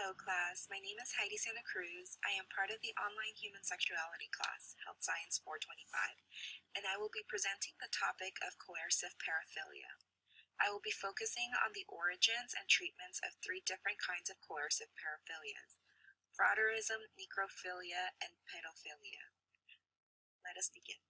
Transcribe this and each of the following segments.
Hello class, my name is Heidi Santa Cruz. I am part of the online human sexuality class, Health Science 425, and I will be presenting the topic of coercive paraphilia. I will be focusing on the origins and treatments of three different kinds of coercive paraphilias: frotteurism, necophilia, and pedophilia. Let us begin.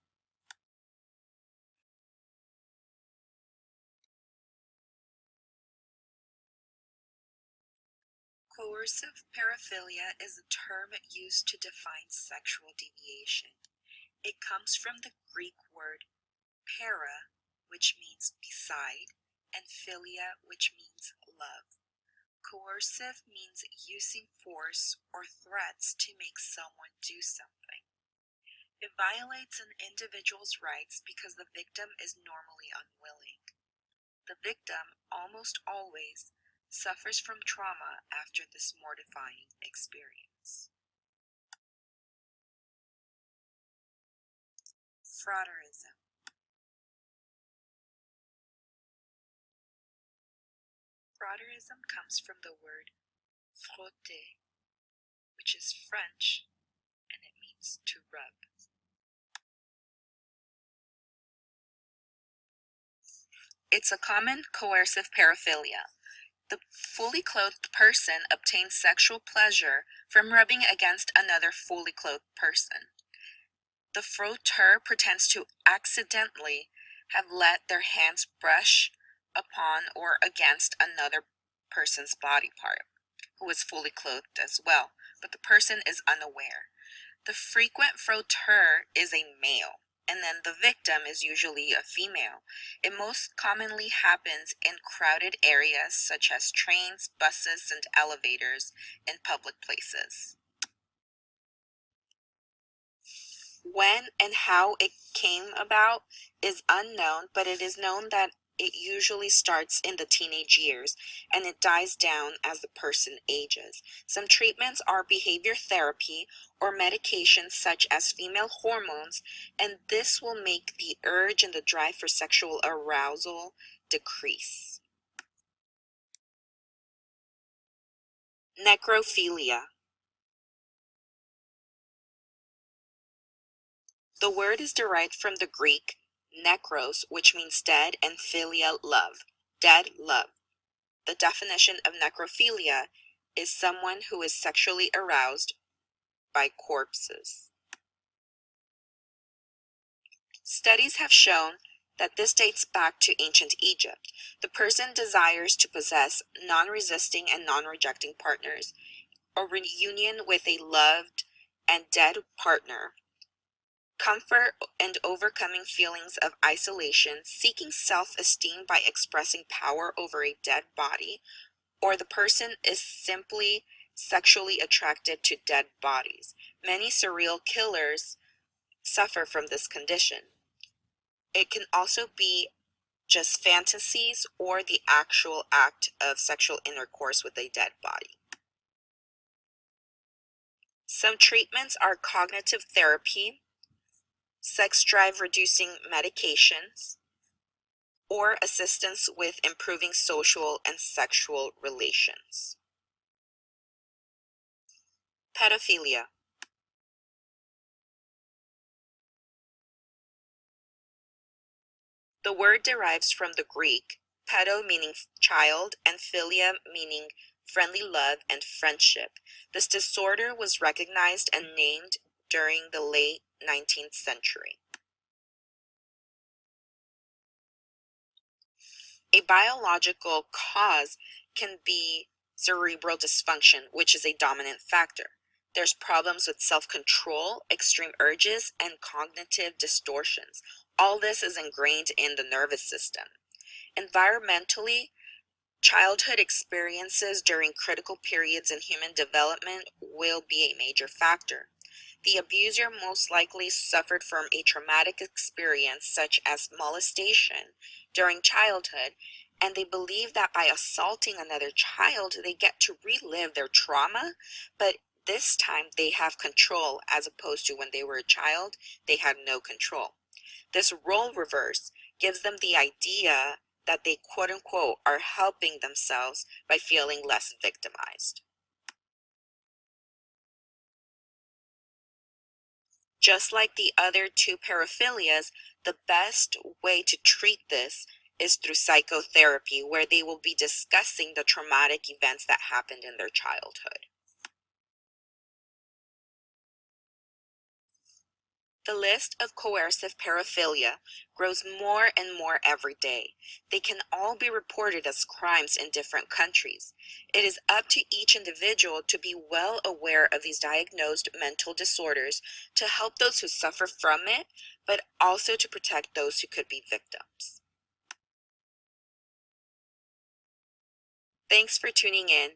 Coercive paraphilia is a term used to define sexual deviation. It comes from the Greek word para, which means beside, and philia, which means love. Coercive means using force or threats to make someone do something. It violates an individual's rights because the victim is normally unwilling. The victim, almost always, suffers from trauma after this mortifying experience. Frotteurism. Frotteurism comes from the word frotter, which is French, and it means to rub. It's a common coercive paraphilia. The fully clothed person obtains sexual pleasure from rubbing against another fully clothed person. The frotteur pretends to accidentally have let their hands brush upon or against another person's body part, who is fully clothed as well, but the person is unaware. The frequent frotteur is a male, and then the victim is usually a female. It most commonly happens in crowded areas such as trains, buses, and elevators in public places. When and how it came about is unknown, but it is known that it usually starts in the teenage years and it dies down as the person ages. Some treatments are behavior therapy or medications such as female hormones, and this will make the urge and the drive for sexual arousal decrease. Necrophilia. The word is derived from the Greek necros, which means dead, and philia, love. Dead love. The definition of necrophilia is someone who is sexually aroused by corpses. Studies have shown that this dates back to ancient Egypt. The person desires to possess non-resisting and non-rejecting partners, a reunion with a loved and dead partner, comfort and overcoming feelings of isolation, seeking self-esteem by expressing power over a dead body, or the person is simply sexually attracted to dead bodies. Many serial killers suffer from this condition. It can also be just fantasies or the actual act of sexual intercourse with a dead body. Some treatments are cognitive therapy, sex drive reducing medications, or assistance with improving social and sexual relations. Pedophilia. The word derives from the Greek pedo meaning child and philia meaning friendly love and friendship. This disorder was recognized and named during the late 19th century. A biological cause can be cerebral dysfunction, which is a dominant factor. There's problems with self-control, extreme urges, and cognitive distortions. All this is ingrained in the nervous system. Environmentally, childhood experiences during critical periods in human development will be a major factor. The abuser most likely suffered from a traumatic experience such as molestation during childhood, and they believe that by assaulting another child, they get to relive their trauma, but this time they have control as opposed to when they were a child, they had no control. This role reverse gives them the idea that they quote-unquote are helping themselves by feeling less victimized. Just like the other two paraphilias, the best way to treat this is through psychotherapy, where they will be discussing the traumatic events that happened in their childhood. The list of coercive paraphilia grows more and more every day. They can all be reported as crimes in different countries. It is up to each individual to be well aware of these diagnosed mental disorders to help those who suffer from it, but also to protect those who could be victims. Thanks for tuning in.